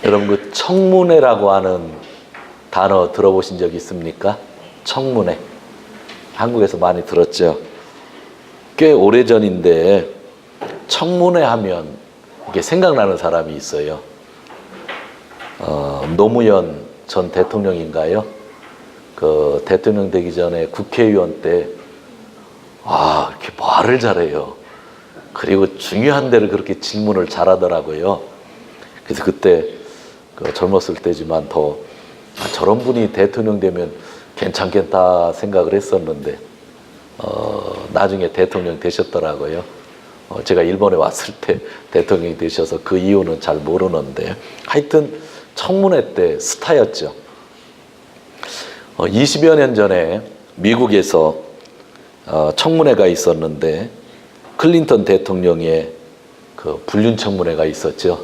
여러분 그 청문회라고 하는 단어 들어보신 적 있습니까? 청문회. 한국에서 많이 들었죠. 꽤 오래전인데 청문회 하면 이게 생각나는 사람이 있어요. 노무현 전 대통령인가요? 그 대통령 되기 전에 국회의원 때 이렇게 말을 잘해요. 그리고 중요한 데를 그렇게 질문을 잘하더라고요. 그래서 그때 젊었을 때지만 더 저런 분이 대통령 되면 괜찮겠다 생각을 했었는데 나중에 대통령 되셨더라고요. 제가 일본에 왔을 때 대통령이 되셔서 그 이유는 잘 모르는데 하여튼 청문회 때 스타였죠. 20여 년 전에 미국에서 청문회가 있었는데 클린턴 대통령의 그 불륜 청문회가 있었죠.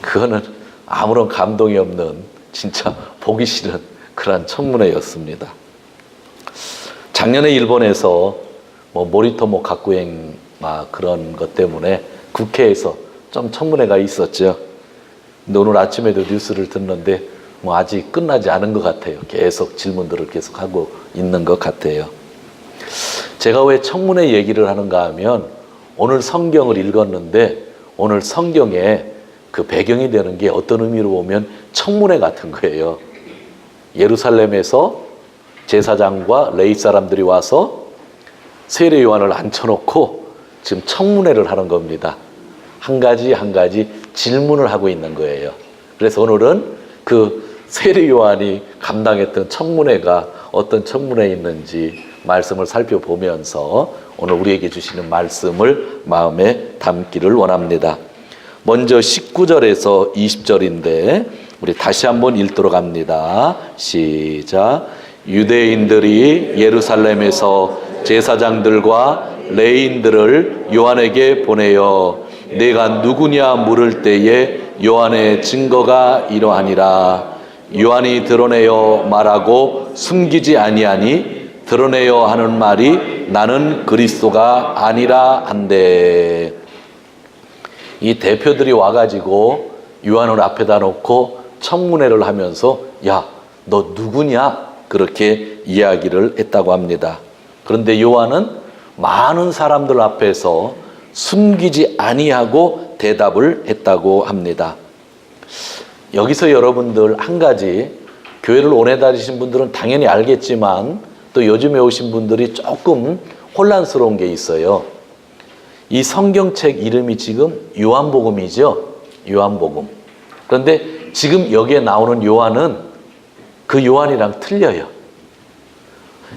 그거는 아무런 감동이 없는 진짜 보기 싫은 그런 청문회였습니다. 작년에 일본에서 모리토모 가쿠행 그런 것 때문에 국회에서 좀 청문회가 있었죠. 근데 오늘 아침에도 뉴스를 듣는데 아직 끝나지 않은 것 같아요. 계속 질문들을 계속 하고 있는 것 같아요. 제가 왜 청문회 얘기를 하는가 하면 오늘 성경을 읽었는데 오늘 성경에 그 배경이 되는 게 어떤 의미로 보면 청문회 같은 거예요. 예루살렘에서 제사장과 레위 사람들이 와서 세례 요한을 앉혀놓고 지금 청문회를 하는 겁니다. 한 가지 한 가지 질문을 하고 있는 거예요. 그래서 오늘은 그 세례 요한이 감당했던 청문회가 어떤 청문회에 있는지 말씀을 살펴보면서 오늘 우리에게 주시는 말씀을 마음에 담기를 원합니다. 먼저 19절에서 20절인데 우리 다시 한번 읽도록 합니다. 시작. 유대인들이 예루살렘에서 제사장들과 레위인들을 요한에게 보내어 내가 누구냐 물을 때에 요한의 증거가 이러하니라. 요한이 드러내어 말하고 숨기지 아니하니 드러내어 하는 말이 나는 그리스도가 아니라 한대. 이 대표들이 와가지고 요한을 앞에다 놓고 청문회를 하면서 야, 너 누구냐? 그렇게 이야기를 했다고 합니다. 그런데 요한은 많은 사람들 앞에서 숨기지 아니하고 대답을 했다고 합니다. 여기서 여러분들 한 가지, 교회를 오래 다니신 분들은 당연히 알겠지만 또 요즘에 오신 분들이 조금 혼란스러운 게 있어요. 이 성경책 이름이 지금 요한복음이죠. 요한복음. 그런데 지금 여기에 나오는 요한은 그 요한이랑 틀려요.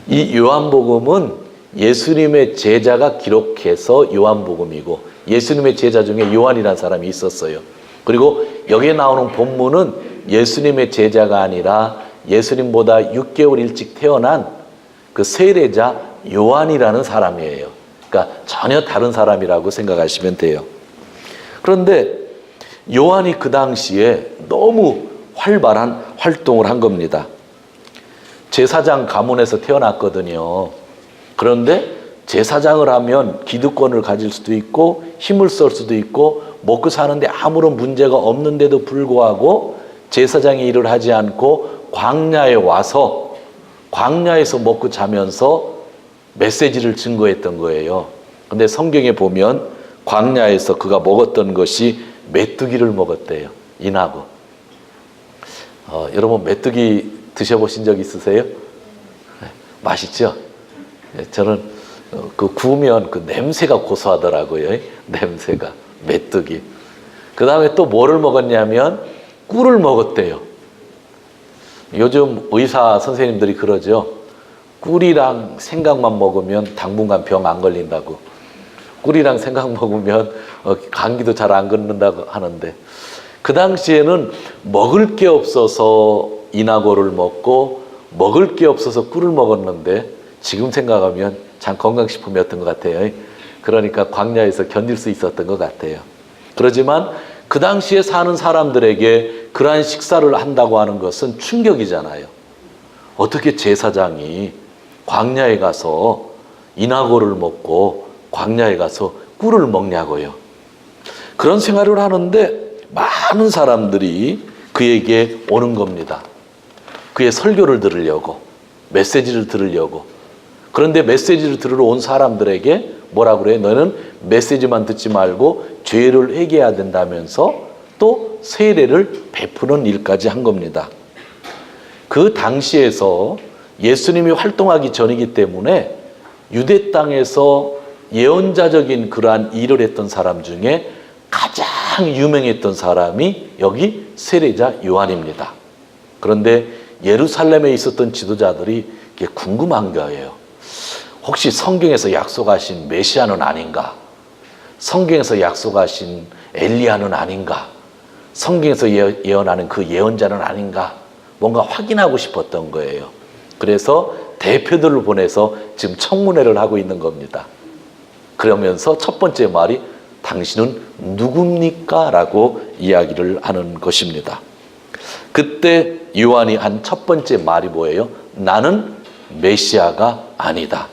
이 요한복음은 예수님의 제자가 기록해서 요한복음이고 예수님의 제자 중에 요한이라는 사람이 있었어요. 그리고 여기에 나오는 본문은 예수님의 제자가 아니라 예수님보다 6개월 일찍 태어난 그 세례자 요한이라는 사람이에요. 그러니까 전혀 다른 사람이라고 생각하시면 돼요. 그런데 요한이 그 당시에 너무 활발한 활동을 한 겁니다. 제사장 가문에서 태어났거든요. 그런데 제사장을 하면 기득권을 가질 수도 있고 힘을 쓸 수도 있고 먹고 사는데 아무런 문제가 없는데도 불구하고 제사장의 일을 하지 않고 광야에 와서 광야에서 먹고 자면서 메시지를 증거했던 거예요. 근데 성경에 보면 광야에서 그가 먹었던 것이 메뚜기를 먹었대요. 인하고. 여러분 메뚜기 드셔보신 적 있으세요? 네, 맛있죠? 네, 저는 그 구우면 그 냄새가 고소하더라고요. 냄새가. 메뚜기. 그 다음에 또 뭐를 먹었냐면 꿀을 먹었대요. 요즘 의사 선생님들이 그러죠. 꿀이랑 생강만 먹으면 당분간 병 안 걸린다고. 꿀이랑 생강 먹으면 감기도 잘 안 걸린다고 하는데 그 당시에는 먹을 게 없어서 이나고를 먹고 먹을 게 없어서 꿀을 먹었는데 지금 생각하면 참 건강식품이었던 것 같아요. 그러니까 광야에서 견딜 수 있었던 것 같아요. 그렇지만 그 당시에 사는 사람들에게 그러한 식사를 한다고 하는 것은 충격이잖아요. 어떻게 제사장이 광야에 가서 이나고를 먹고 광야에 가서 꿀을 먹냐고요. 그런 생활을 하는데 많은 사람들이 그 그에게 오는 겁니다. 그의 설교를 들으려고, 메시지를 들으려고. 그런데 메시지를 들으러 온 사람들에게 뭐라 그래요? 너는 메시지만 듣지 말고 죄를 회개해야 된다면서 또 세례를 베푸는 일까지 한 겁니다. 그 당시에서 예수님이 활동하기 전이기 때문에 유대 땅에서 예언자적인 그러한 일을 했던 사람 중에 가장 유명했던 사람이 여기 세례자 요한입니다. 그런데 예루살렘에 있었던 지도자들이 이게 궁금한 거예요. 혹시 성경에서 약속하신 메시아는 아닌가? 성경에서 약속하신 엘리야는 아닌가? 성경에서 예언하는 그 예언자는 아닌가? 뭔가 확인하고 싶었던 거예요. 그래서 대표들을 보내서 지금 청문회를 하고 있는 겁니다. 그러면서 첫 번째 말이 당신은 누굽니까? 라고 이야기를 하는 것입니다. 그때 요한이 한 첫 번째 말이 뭐예요? 나는 메시아가 아니다.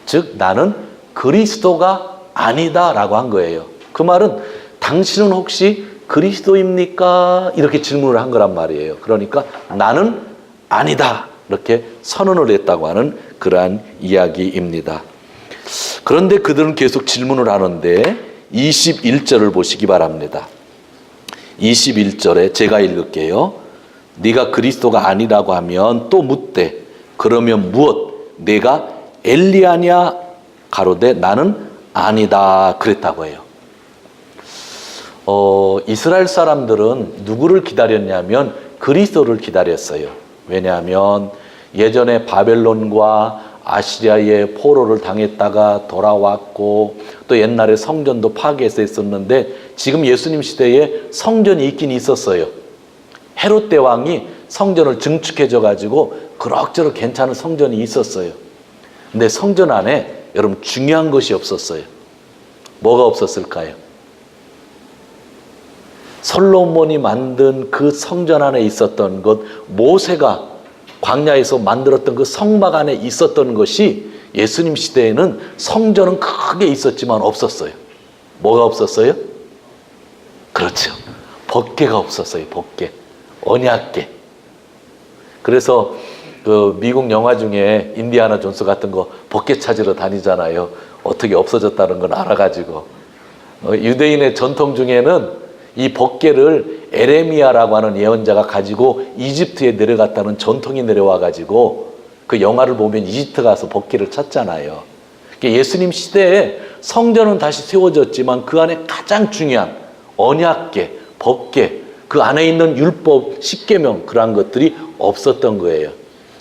즉 나는 그리스도가 아니다 라고 한 거예요. 그 말은 당신은 혹시 그리스도입니까? 이렇게 질문을 한 거란 말이에요. 그러니까 나는 아니다 이렇게 선언을 했다고 하는 그러한 이야기입니다. 그런데 그들은 계속 질문을 하는데 21절을 보시기 바랍니다. 21절에 제가 읽을게요. 네가 그리스도가 아니라고 하면 또 묻되 그러면 무엇? 내가 엘리야냐? 가로되 나는 아니다 그랬다고 해요. 이스라엘 사람들은 누구를 기다렸냐면 그리스도를 기다렸어요. 왜냐하면 예전에 바벨론과 아시리아의 포로를 당했다가 돌아왔고 또 옛날에 성전도 파괴해서 했었는데 지금 예수님 시대에 성전이 있긴 있었어요. 헤롯 대왕이 성전을 증축해줘 가지고 그럭저럭 괜찮은 성전이 있었어요. 근데 성전 안에 여러분 중요한 것이 없었어요. 뭐가 없었을까요? 솔로몬이 만든 그 성전 안에 있었던 것, 모세가 광야에서 만들었던 그 성막 안에 있었던 것이 예수님 시대에는 성전은 크게 있었지만 없었어요. 뭐가 없었어요? 그렇죠. 법궤가 없었어요. 법궤. 언약궤. 그래서 그 미국 영화 중에 인디아나 존스 같은 거 법궤 찾으러 다니잖아요. 어떻게 없어졌다는 걸 알아가지고. 유대인의 전통 중에는 이 법궤를 에레미야라고 하는 예언자가 가지고 이집트에 내려갔다는 전통이 내려와가지고 그 영화를 보면 이집트 가서 법궤를 찾잖아요. 예수님 시대에 성전은 다시 세워졌지만 그 안에 가장 중요한 언약궤, 법궤, 그 안에 있는 율법, 십계명 그런 것들이 없었던 거예요.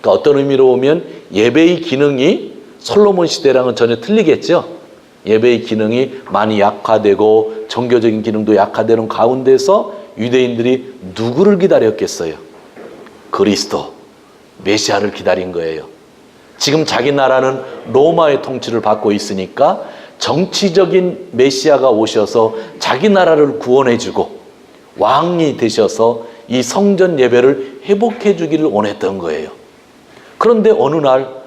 그러니까 어떤 의미로 보면 예배의 기능이 솔로몬 시대랑은 전혀 틀리겠죠. 예배의 기능이 많이 약화되고 종교적인 기능도 약화되는 가운데서 유대인들이 누구를 기다렸겠어요? 그리스도, 메시아를 기다린 거예요. 지금 자기 나라는 로마의 통치를 받고 있으니까 정치적인 메시아가 오셔서 자기 나라를 구원해주고 왕이 되셔서 이 성전 예배를 회복해 주기를 원했던 거예요. 그런데 어느 날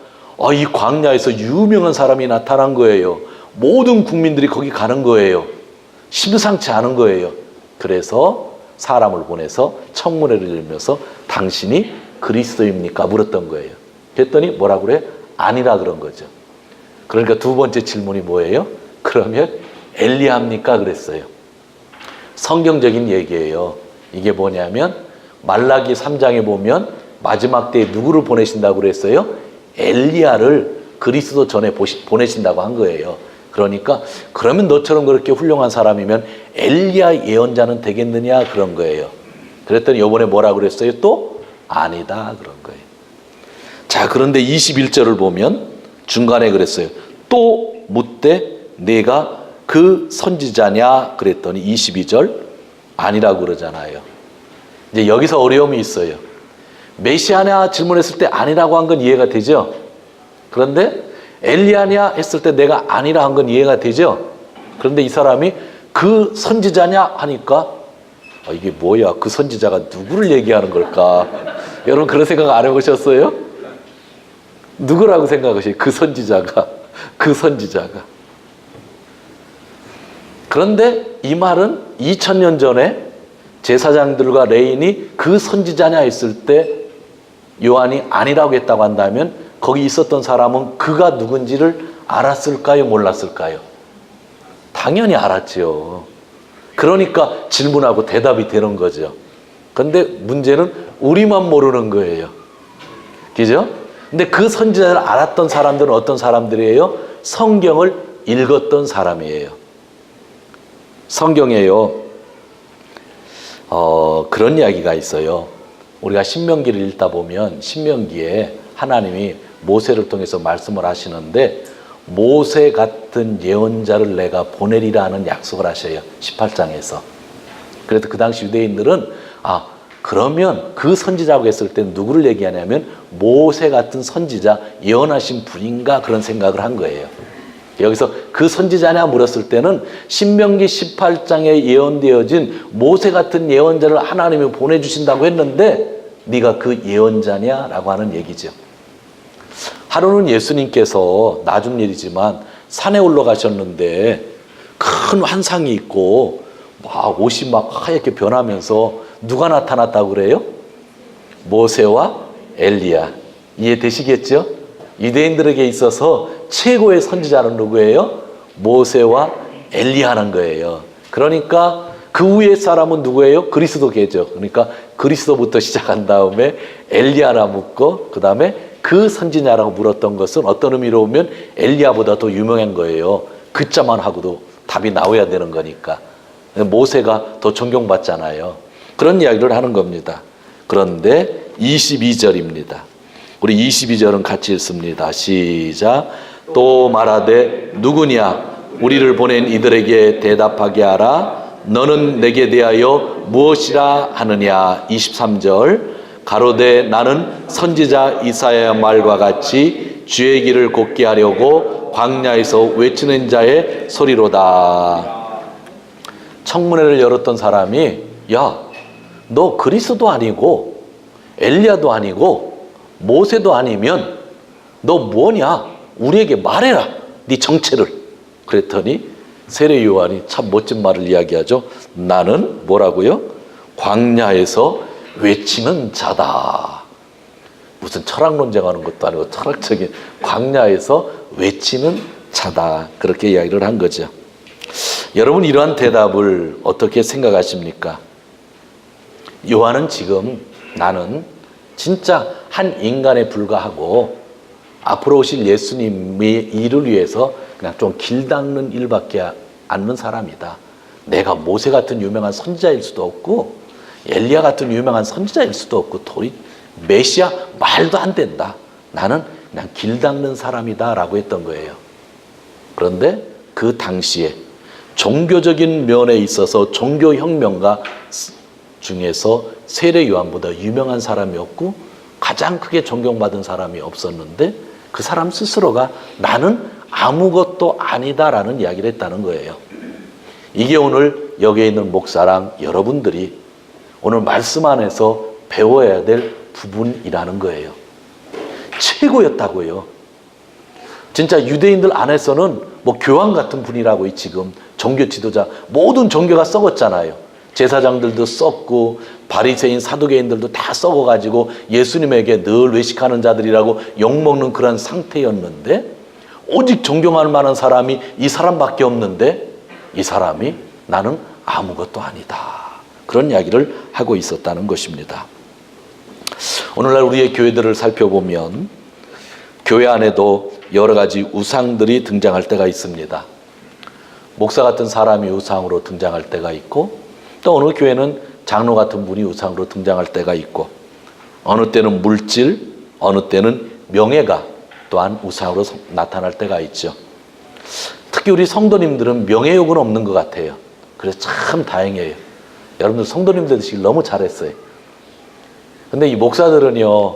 이 광야에서 유명한 사람이 나타난 거예요. 모든 국민들이 거기 가는 거예요. 심상치 않은 거예요. 그래서 사람을 보내서 청문회를 열면서 당신이 그리스도입니까? 물었던 거예요. 그랬더니 뭐라 그래? 아니라 그런 거죠. 그러니까 두 번째 질문이 뭐예요? 그러면 엘리야입니까? 그랬어요. 성경적인 얘기예요. 이게 뭐냐면 말라기 3장에 보면 마지막 때에 누구를 보내신다고 그랬어요? 엘리야를 그리스도 전에 보내신다고 한 거예요. 그러니까 그러면 너처럼 그렇게 훌륭한 사람이면 엘리야 예언자는 되겠느냐 그런 거예요. 그랬더니 이번에 뭐라 그랬어요? 또 아니다 그런 거예요. 자, 그런데 21절을 보면 중간에 그랬어요. 또 묻되 내가 그 선지자냐 그랬더니 22절 아니라고 그러잖아요. 이제 여기서 어려움이 있어요. 메시아냐 질문했을 때 아니라고 한 건 이해가 되죠. 그런데 엘리야냐 했을 때 내가 아니라 한 건 이해가 되죠. 그런데 이 사람이 그 선지자냐 하니까 이게 뭐야, 그 선지자가 누구를 얘기하는 걸까? 여러분 그런 생각 안 해보셨어요? 누구라고 생각하세요? 그 선지자가. 그 선지자가. 그런데 이 말은 2000년 전에 제사장들과 레인이 그 선지자냐 했을 때 요한이 아니라고 했다고 한다면 거기 있었던 사람은 그가 누군지를 알았을까요? 몰랐을까요? 당연히 알았지요. 그러니까 질문하고 대답이 되는 거죠. 근데 문제는 우리만 모르는 거예요. 그죠? 근데 그 선지자를 알았던 사람들은 어떤 사람들이에요? 성경을 읽었던 사람이에요. 성경에요. 그런 이야기가 있어요. 우리가 신명기를 읽다 보면 신명기에 하나님이 모세를 통해서 말씀을 하시는데 모세 같은 예언자를 내가 보내리라는 약속을 하셔요. 18장에서. 그래서 그 당시 유대인들은 그러면 그 선지자라고 했을 때 누구를 얘기하냐면 모세 같은 선지자, 예언하신 분인가 그런 생각을 한 거예요. 여기서 그 선지자냐 물었을 때는 신명기 18장에 예언되어진 모세 같은 예언자를 하나님이 보내주신다고 했는데 네가 그 예언자냐라고 하는 얘기죠. 하루는 예수님께서 나중 일이지만 산에 올라가셨는데 큰 환상이 있고 막 옷이 막 하얗게 변하면서 누가 나타났다고 그래요? 모세와 엘리야. 이해되시겠죠? 유대인들에게 있어서 최고의 선지자는 누구예요? 모세와 엘리야는 거예요. 그러니까 그 위에 사람은 누구예요? 그리스도계죠. 그러니까 그리스도부터 시작한 다음에 엘리야라 묻고 그 다음에 그 선지자라고 물었던 것은 어떤 의미로 보면 엘리야보다 더 유명한 거예요. 글자만 하고도 답이 나와야 되는 거니까. 모세가 더 존경받잖아요. 그런 이야기를 하는 겁니다. 그런데 22절입니다. 우리 22절은 같이 읽습니다. 시작. 또 말하되 누구냐? 우리를 보낸 이들에게 대답하게 하라. 너는 내게 대하여 무엇이라 하느냐? 23절. 가로되 나는 선지자 이사야의 말과 같이 주의 길을 곱게 하려고 광야에서 외치는 자의 소리로다. 청문회를 열었던 사람이 야, 너 그리스도 아니고 엘리야도 아니고 모세도 아니면 너 뭐냐? 우리에게 말해라. 네 정체를. 그랬더니 세례 요한이 참 멋진 말을 이야기하죠. 나는 뭐라고요? 광야에서 외치는 자다. 무슨 철학 논쟁하는 것도 아니고 철학적인 광야에서 외치는 자다. 그렇게 이야기를 한 거죠. 여러분 이러한 대답을 어떻게 생각하십니까? 요한은 지금 나는 진짜 한 인간에 불과하고 앞으로 오실 예수님의 일을 위해서 그냥 좀 길 닦는 일밖에 않는 사람이다. 내가 모세 같은 유명한 선지자일 수도 없고 엘리야 같은 유명한 선지자일 수도 없고 도리 메시아 말도 안 된다. 나는 그냥 길 닦는 사람이다 라고 했던 거예요. 그런데 그 당시에 종교적인 면에 있어서 종교혁명가 중에서 세례 요한보다 유명한 사람이 없고 가장 크게 존경받은 사람이 없었는데 그 사람 스스로가 나는 아무것도 아니다라는 이야기를 했다는 거예요. 이게 오늘 여기에 있는 목사랑 여러분들이 오늘 말씀 안에서 배워야 될 부분이라는 거예요. 최고였다고요. 진짜 유대인들 안에서는 뭐 교황 같은 분이라고 지금 종교 지도자 모든 종교가 썩었잖아요. 제사장들도 썩고 바리새인 사두개인들도 다 썩어가지고 예수님에게 늘 외식하는 자들이라고 욕먹는 그런 상태였는데 오직 존경할 만한 사람이 이 사람밖에 없는데 이 사람이 나는 아무것도 아니다. 그런 이야기를 하고 있었다는 것입니다. 오늘날 우리의 교회들을 살펴보면 교회 안에도 여러 가지 우상들이 등장할 때가 있습니다. 목사 같은 사람이 우상으로 등장할 때가 있고 또 어느 교회는 장로 같은 분이 우상으로 등장할 때가 있고 어느 때는 물질, 어느 때는 명예가 또한 우상으로 나타날 때가 있죠. 특히 우리 성도님들은 명예욕은 없는 것 같아요. 그래서 참 다행이에요. 여러분들 성도님들 되시길 너무 잘했어요. 근데 이 목사들은요,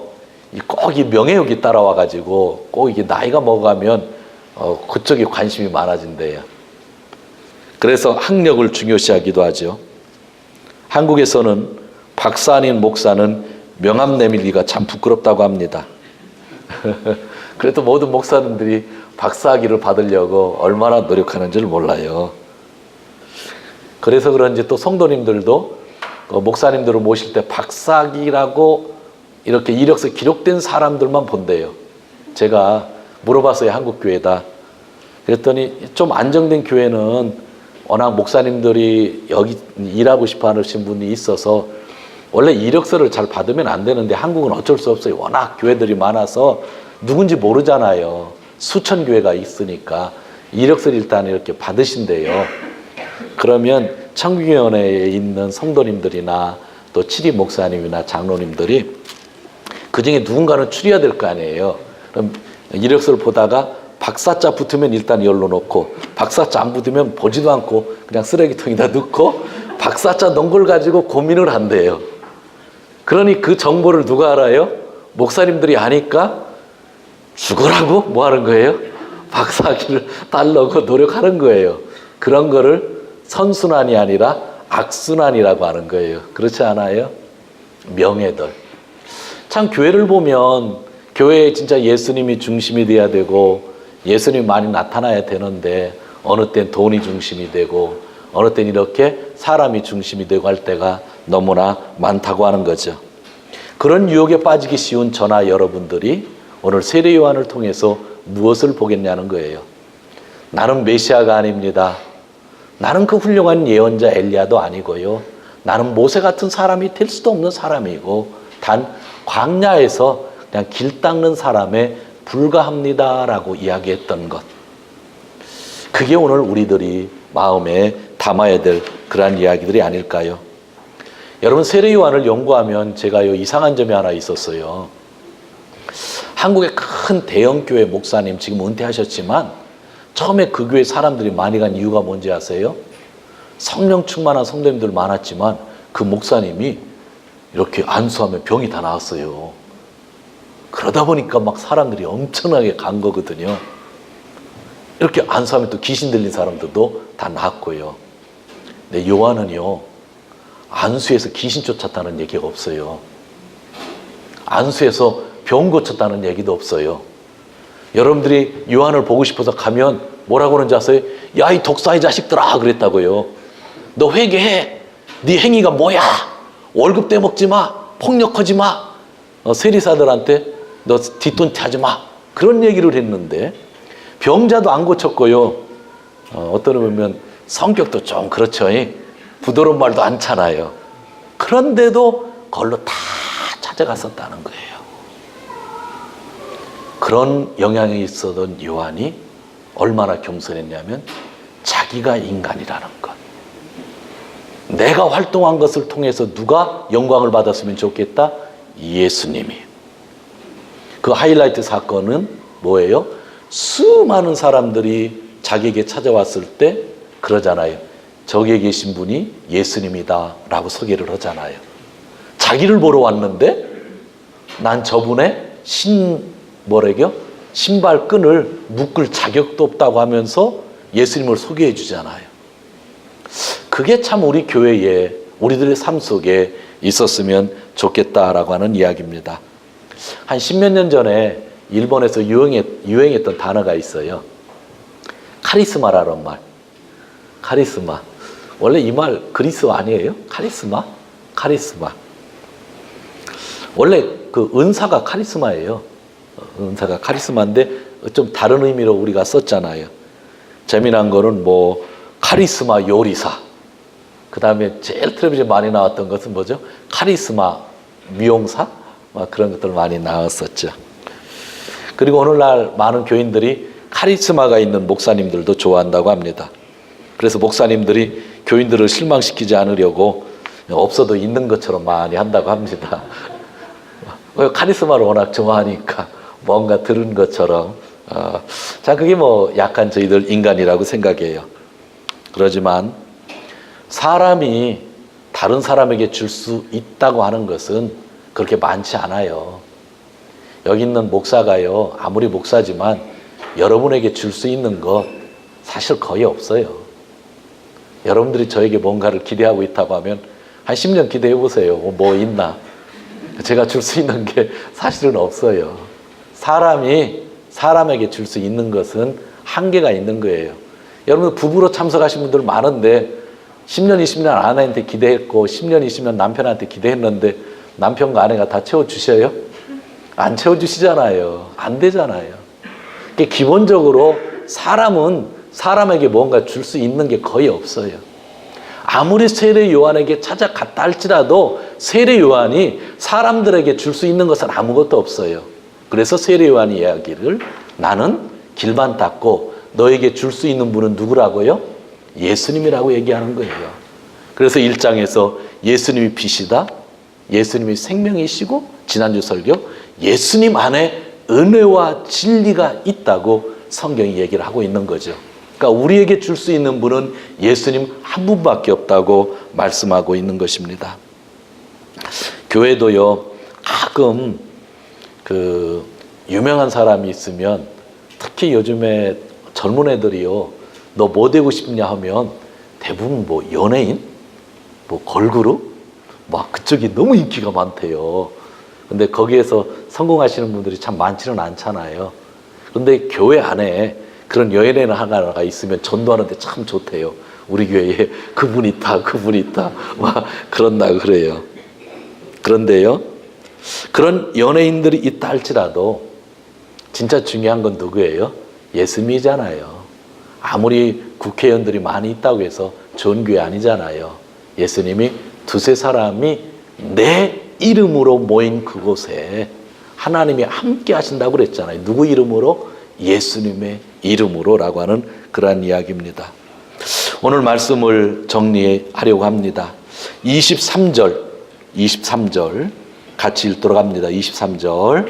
꼭 이 명예욕이 따라와가지고 꼭 이게 나이가 먹어가면 그쪽에 관심이 많아진대요. 그래서 학력을 중요시하기도 하죠. 한국에서는 박사 아닌 목사는 명함 내밀기가 참 부끄럽다고 합니다. 그래도 모든 목사님들이 박사학위를 받으려고 얼마나 노력하는지를 몰라요. 그래서 그런지 또 성도님들도 그 목사님들을 모실 때 박사기라고 이렇게 이력서 기록된 사람들만 본대요. 제가 물어봤어요. 한국교회다. 그랬더니 좀 안정된 교회는 워낙 목사님들이 여기 일하고 싶어 하시는 분이 있어서 원래 이력서를 잘 받으면 안 되는데 한국은 어쩔 수 없어요. 워낙 교회들이 많아서 누군지 모르잖아요. 수천 교회가 있으니까 이력서를 일단 이렇게 받으신대요. 그러면 청교위원회에 있는 성도님들이나 또 치리 목사님이나 장로님들이 그 중에 누군가는 추려야 될 거 아니에요. 그럼 이력서를 보다가 박사자 붙으면 일단 열어놓고 박사자 안 붙으면 보지도 않고 그냥 쓰레기통에다 넣고 박사자 넣은 걸 가지고 고민을 한대요. 그러니 그 정보를 누가 알아요? 목사님들이 아니까 죽으라고 뭐 하는 거예요? 박사학위를 따려고 노력하는 거예요. 그런 거를 선순환이 아니라 악순환이라고 하는 거예요. 그렇지 않아요? 명예들. 참 교회를 보면 교회에 진짜 예수님이 중심이 돼야 되고 예수님이 많이 나타나야 되는데 어느 땐 돈이 중심이 되고 어느 땐 이렇게 사람이 중심이 되고 할 때가 너무나 많다고 하는 거죠. 그런 유혹에 빠지기 쉬운 저나 여러분들이 오늘 세례 요한을 통해서 무엇을 보겠냐는 거예요. 나는 메시아가 아닙니다. 나는 그 훌륭한 예언자 엘리야도 아니고요. 나는 모세 같은 사람이 될 수도 없는 사람이고 단 광야에서 그냥 길 닦는 사람에 불과합니다라고 이야기했던 것. 그게 오늘 우리들이 마음에 담아야 될 그러한 이야기들이 아닐까요? 여러분 세례 요한을 연구하면 제가요 이상한 점이 하나 있었어요. 한국의 큰 대형교회 목사님 지금 은퇴하셨지만 처음에 그 교회 사람들이 많이 간 이유가 뭔지 아세요? 성령 충만한 성도님들 많았지만 그 목사님이 이렇게 안수하면 병이 다 나았어요. 그러다 보니까 막 사람들이 엄청나게 간 거거든요. 이렇게 안수하면 또 귀신 들린 사람들도 다 나았고요. 근데 요한은요 안수에서 귀신 쫓았다는 얘기가 없어요. 안수에서 병 고쳤다는 얘기도 없어요. 여러분들이 요한을 보고 싶어서 가면 뭐라고 하는지 아세요? 야, 이 독사의 자식들아 그랬다고요. 너 회개해. 네 행위가 뭐야? 월급 떼먹지 마. 폭력하지 마. 세리사들한테 너 뒷돈 타지 마. 그런 얘기를 했는데 병자도 안 고쳤고요. 어떤 보면 성격도 좀 그렇죠. 부드러운 말도 않잖아요. 그런데도 그걸로 다 찾아갔었다는 거예요. 그런 영향이 있었던 요한이 얼마나 겸손했냐면 자기가 인간이라는 것. 내가 활동한 것을 통해서 누가 영광을 받았으면 좋겠다? 예수님이. 그 하이라이트 사건은 뭐예요? 수많은 사람들이 자기에게 찾아왔을 때 그러잖아요. 저기에 계신 분이 예수님이다 라고 소개를 하잖아요. 자기를 보러 왔는데 난 저분의 신발끈을 묶을 자격도 없다고 하면서 예수님을 소개해 주잖아요. 그게 참 우리 교회에 우리들의 삶 속에 있었으면 좋겠다라고 하는 이야기입니다. 한 10몇 년 전에 일본에서 유행했던 단어가 있어요. 카리스마라는 말. 카리스마. 원래 이 말 그리스어 아니에요? 카리스마. 원래 그 은사가 카리스마예요. 은사가 카리스마인데 좀 다른 의미로 우리가 썼잖아요. 재미난 거는 뭐 카리스마 요리사. 그 다음에 제일 텔레비전 많이 나왔던 것은 뭐죠? 카리스마 미용사? 그런 것들 많이 나왔었죠. 그리고 오늘날 많은 교인들이 카리스마가 있는 목사님들도 좋아한다고 합니다. 그래서 목사님들이 교인들을 실망시키지 않으려고 없어도 있는 것처럼 많이 한다고 합니다. 카리스마를 워낙 좋아하니까 뭔가 들은 것처럼. 자, 그게 뭐 약간 저희들 인간이라고 생각해요. 그러지만 사람이 다른 사람에게 줄 수 있다고 하는 것은 그렇게 많지 않아요. 여기 있는 목사가요, 아무리 목사지만 여러분에게 줄 수 있는 것 사실 거의 없어요. 여러분들이 저에게 뭔가를 기대하고 있다고 하면 한 10년 기대해 보세요. 뭐 있나? 제가 줄 수 있는 게 사실은 없어요. 사람이 사람에게 줄 수 있는 것은 한계가 있는 거예요. 여러분 부부로 참석하신 분들 많은데 10년, 20년 아내한테 기대했고 10년, 20년 남편한테 기대했는데 남편과 아내가 다 채워주셔요? 안 채워주시잖아요. 안 되잖아요. 그러니까 기본적으로 사람은 사람에게 뭔가 줄 수 있는 게 거의 없어요. 아무리 세례 요한에게 찾아갔다 할지라도 세례 요한이 사람들에게 줄 수 있는 것은 아무것도 없어요. 그래서 세례 요한이 이야기를 나는 길만 닦고 너에게 줄 수 있는 분은 누구라고요? 예수님이라고 얘기하는 거예요. 그래서 1장에서 예수님이 빛이다. 예수님이 생명이시고 지난주 설교 예수님 안에 은혜와 진리가 있다고 성경이 얘기를 하고 있는 거죠. 그러니까 우리에게 줄 수 있는 분은 예수님 한 분밖에 없다고 말씀하고 있는 것입니다. 교회도요, 가끔 그 유명한 사람이 있으면 특히 요즘에 젊은 애들이요, 너 뭐 되고 싶냐 하면 대부분 뭐 연예인, 뭐 걸그룹, 막 그쪽이 너무 인기가 많대요. 근데 거기에서 성공하시는 분들이 참 많지는 않잖아요. 근데 교회 안에 그런 연예인 하나가 있으면 전도하는데 참 좋대요. 우리 교회에 그분 있다, 그분 있다, 막 그런다 그래요. 그런데요, 그런 연예인들이 있다 할지라도 진짜 중요한 건 누구예요? 예수님이잖아요. 아무리 국회의원들이 많이 있다고 해서 좋은 교회 아니잖아요. 예수님이 두세 사람이 내 이름으로 모인 그곳에 하나님이 함께 하신다고 그랬잖아요. 누구 이름으로? 예수님의 이름으로라고 하는 그러한 이야기입니다. 오늘 말씀을 정리하려고 합니다. 23절 같이 읽도록 합니다. 23절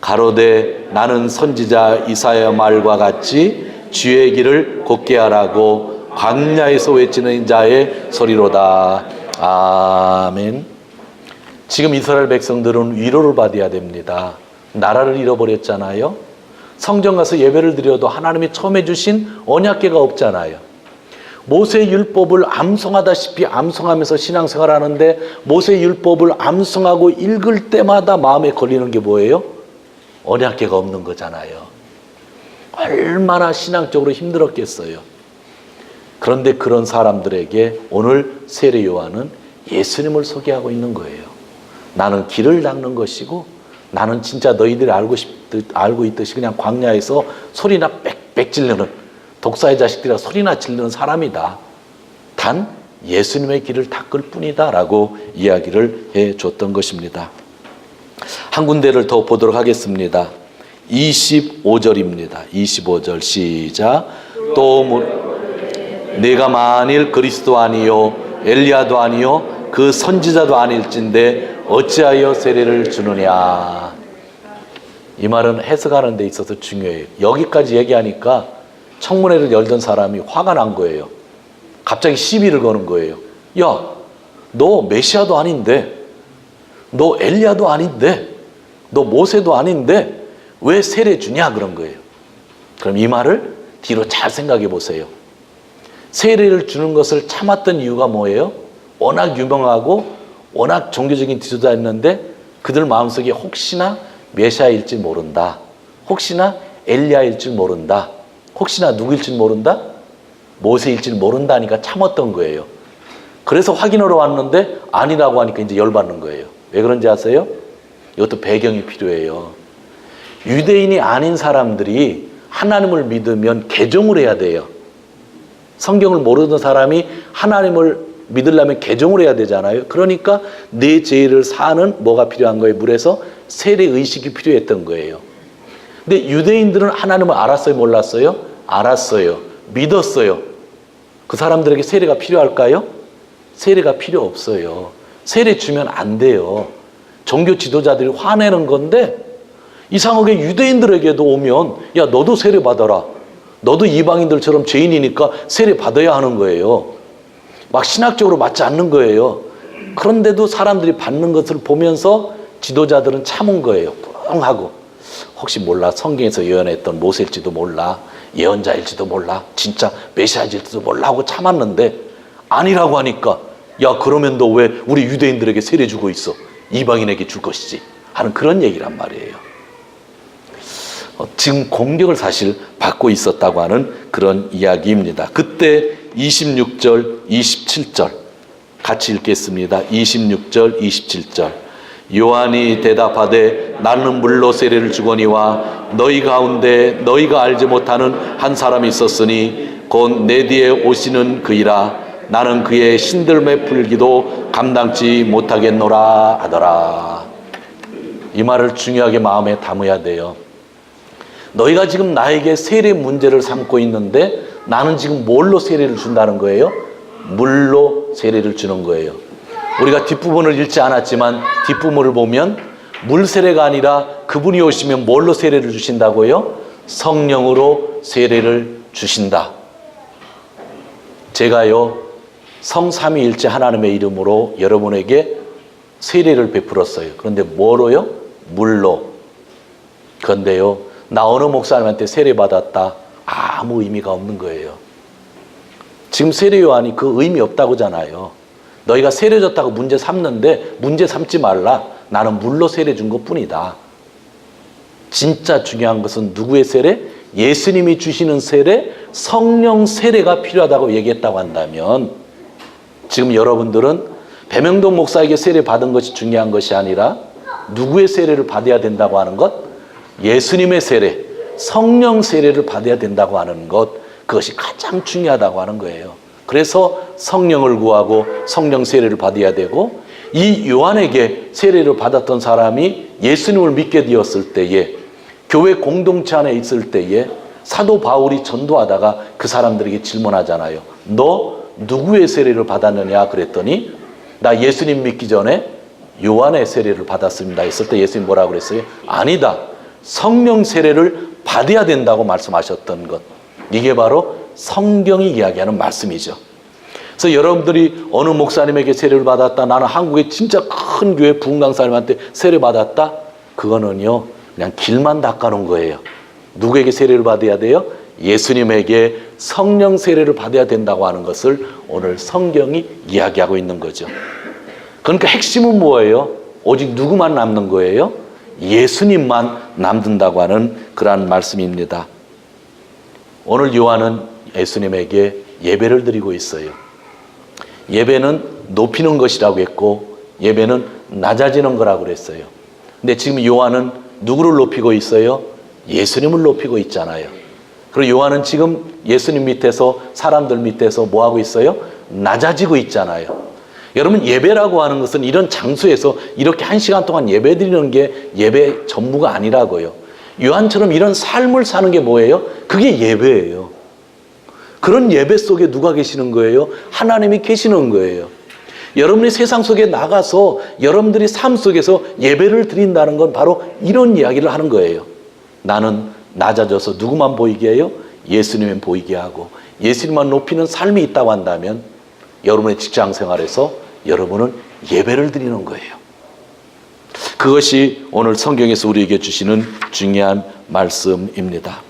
가로되 나는 선지자 이사야 말과 같이 주의 길을 곧게 하라고 광야에서 외치는 자의 소리로다. 아멘. 지금 이스라엘 백성들은 위로를 받아야 됩니다. 나라를 잃어버렸잖아요. 성전 가서 예배를 드려도 하나님이 처음에 주신 언약궤가 없잖아요. 모세의 율법을 암송하다시피 암송하면서 신앙생활하는데 모세의 율법을 암송하고 읽을 때마다 마음에 걸리는 게 뭐예요? 언약궤가 없는 거잖아요. 얼마나 신앙적으로 힘들었겠어요. 그런데 그런 사람들에게 오늘 세례 요한은 예수님을 소개하고 있는 거예요. 나는 길을 닦는 것이고 나는 진짜 너희들이 알고 있듯이 그냥 광야에서 소리나 빽빽 지르는 독사의 자식들이라 소리나 지르는 사람이다. 단 예수님의 길을 닦을 뿐이다 라고 이야기를 해줬던 것입니다. 한 군데를 더 보도록 하겠습니다. 25절입니다. 25절 시작. 또 내가 만일 그리스도 아니요 엘리야도 아니요 그 선지자도 아닐진데 어찌하여 세례를 주느냐. 이 말은 해석하는 데 있어서 중요해요. 여기까지 얘기하니까 청문회를 열던 사람이 화가 난 거예요. 갑자기 시비를 거는 거예요. 야, 너 메시아도 아닌데, 너 엘리야도 아닌데, 너 모세도 아닌데 왜 세례 주냐 그런 거예요. 그럼 이 말을 뒤로 잘 생각해 보세요. 세례를 주는 것을 참았던 이유가 뭐예요? 워낙 유명하고 워낙 종교적인 지도자였는데 그들 마음속에 혹시나 메시아일지 모른다. 혹시나 엘리야일지 모른다. 혹시나 누구일지 모른다? 모세일지 모른다니까 참았던 거예요. 그래서 확인하러 왔는데 아니라고 하니까 이제 열받는 거예요. 왜 그런지 아세요? 이것도 배경이 필요해요. 유대인이 아닌 사람들이 하나님을 믿으면 개종을 해야 돼요. 성경을 모르는 사람이 하나님을 믿으려면 개종을 해야 되잖아요. 그러니까 내 죄를 사는 뭐가 필요한 거예요? 물에서 세례의식이 필요했던 거예요. 근데 유대인들은 하나님을 알았어요? 몰랐어요? 알았어요. 믿었어요. 그 사람들에게 세례가 필요할까요? 세례가 필요 없어요. 세례 주면 안 돼요. 종교 지도자들이 화내는 건데 이상하게 유대인들에게도 오면 야 너도 세례 받아라. 너도 이방인들처럼 죄인이니까 세례 받아야 하는 거예요. 막 신학적으로 맞지 않는 거예요. 그런데도 사람들이 받는 것을 보면서 지도자들은 참은 거예요. 뿡하고 혹시 몰라 성경에서 예언했던 모세일지도 몰라 예언자일지도 몰라 진짜 메시아일지도 몰라 하고 참았는데 아니라고 하니까 야 그러면 너 왜 우리 유대인들에게 세례 주고 있어? 이방인에게 줄 것이지 하는 그런 얘기란 말이에요. 지금 공격을 사실 받고 있었다고 하는 그런 이야기입니다. 그때 26절, 27절 같이 읽겠습니다. 26절, 27절. 요한이 대답하되 나는 물로 세례를 주거니와 너희 가운데 너희가 알지 못하는 한 사람이 있었으니 곧 내 뒤에 오시는 그이라. 나는 그의 신들매 풀기도 감당치 못하겠노라 하더라. 이 말을 중요하게 마음에 담아야 돼요. 너희가 지금 나에게 세례 문제를 삼고 있는데 나는 지금 뭘로 세례를 준다는 거예요? 물로 세례를 주는 거예요. 우리가 뒷부분을 읽지 않았지만 뒷부분을 보면 물 세례가 아니라 그분이 오시면 뭘로 세례를 주신다고요? 성령으로 세례를 주신다. 제가요 성삼위일체 하나님의 이름으로 여러분에게 세례를 베풀었어요. 그런데 뭐로요? 물로. 그런데요 나 어느 목사님한테 세례 받았다, 아무 의미가 없는 거예요. 지금 세례 요한이 그 의미 없다고잖아요. 너희가 세례 줬다고 문제 삼는데 문제 삼지 말라. 나는 물로 세례 준 것뿐이다. 진짜 중요한 것은 누구의 세례? 예수님이 주시는 세례, 성령 세례가 필요하다고 얘기했다고 한다면 지금 여러분들은 배명동 목사에게 세례 받은 것이 중요한 것이 아니라 누구의 세례를 받아야 된다고 하는 것? 예수님의 세례, 성령 세례를 받아야 된다고 하는 것, 그것이 가장 중요하다고 하는 거예요. 그래서 성령을 구하고 성령 세례를 받아야 되고, 이 요한에게 세례를 받았던 사람이 예수님을 믿게 되었을 때에, 교회 공동체 안에 있을 때에 사도 바울이 전도하다가 그 사람들에게 질문하잖아요. 너 누구의 세례를 받았느냐 그랬더니 나 예수님 믿기 전에 요한의 세례를 받았습니다 했을 때 예수님 뭐라고 그랬어요? 아니다. 성령 세례를 받아야 된다고 말씀하셨던 것. 이게 바로 성경이 이야기하는 말씀이죠. 그래서 여러분들이 어느 목사님에게 세례를 받았다, 나는 한국의 진짜 큰 교회 부흥강사님한테 세례 받았다, 그거는요 그냥 길만 닦아놓은 거예요. 누구에게 세례를 받아야 돼요? 예수님에게 성령 세례를 받아야 된다고 하는 것을 오늘 성경이 이야기하고 있는 거죠. 그러니까 핵심은 뭐예요? 오직 누구만 남는 거예요? 예수님만 남는다고 하는 그러한 말씀입니다. 오늘 요한은 예수님에게 예배를 드리고 있어요. 예배는 높이는 것이라고 했고 예배는 낮아지는 거라고 그랬어요. 근데 지금 요한은 누구를 높이고 있어요? 예수님을 높이고 있잖아요. 그리고 요한은 지금 예수님 밑에서, 사람들 밑에서 뭐 하고 있어요? 낮아지고 있잖아요. 여러분, 예배라고 하는 것은 이런 장소에서 이렇게 1시간 동안 예배 드리는 게 예배 전부가 아니라고요. 요한처럼 이런 삶을 사는 게 뭐예요? 그게 예배예요. 그런 예배 속에 누가 계시는 거예요? 하나님이 계시는 거예요. 여러분이 세상 속에 나가서 여러분들이 삶 속에서 예배를 드린다는 건 바로 이런 이야기를 하는 거예요. 나는 낮아져서 누구만 보이게 해요? 예수님만 보이게 하고 예수님만 높이는 삶이 있다고 한다면 여러분의 직장 생활에서 여러분은 예배를 드리는 거예요. 그것이 오늘 성경에서 우리에게 주시는 중요한 말씀입니다.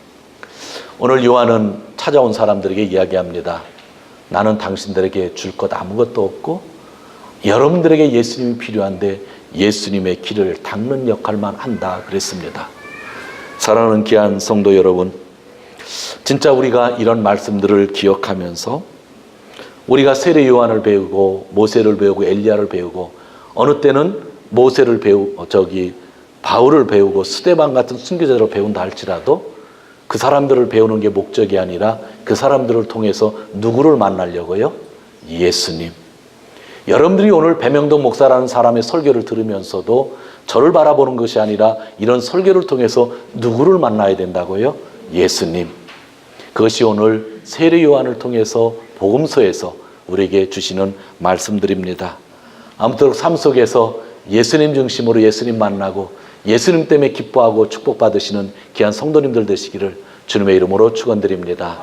오늘 요한은 찾아온 사람들에게 이야기합니다. 나는 당신들에게 줄 것 아무것도 없고 여러분들에게 예수님이 필요한데 예수님의 길을 닦는 역할만 한다 그랬습니다. 사랑하는 귀한 성도 여러분, 진짜 우리가 이런 말씀들을 기억하면서 우리가 세례 요한을 배우고 모세를 배우고 엘리야를 배우고 어느 때는 모세를 바울을 배우고 스데반 같은 순교자를 배운다 할지라도 그 사람들을 배우는 게 목적이 아니라 그 사람들을 통해서 누구를 만나려고요? 예수님. 여러분들이 오늘 배명동 목사라는 사람의 설교를 들으면서도 저를 바라보는 것이 아니라 이런 설교를 통해서 누구를 만나야 된다고요? 예수님. 그것이 오늘 세례 요한을 통해서 복음서에서 우리에게 주시는 말씀들입니다. 아무쪼록 삶 속에서 예수님 중심으로 예수님 만나고 예수님 때문에 기뻐하고 축복받으시는 귀한 성도님들 되시기를 주님의 이름으로 축원드립니다.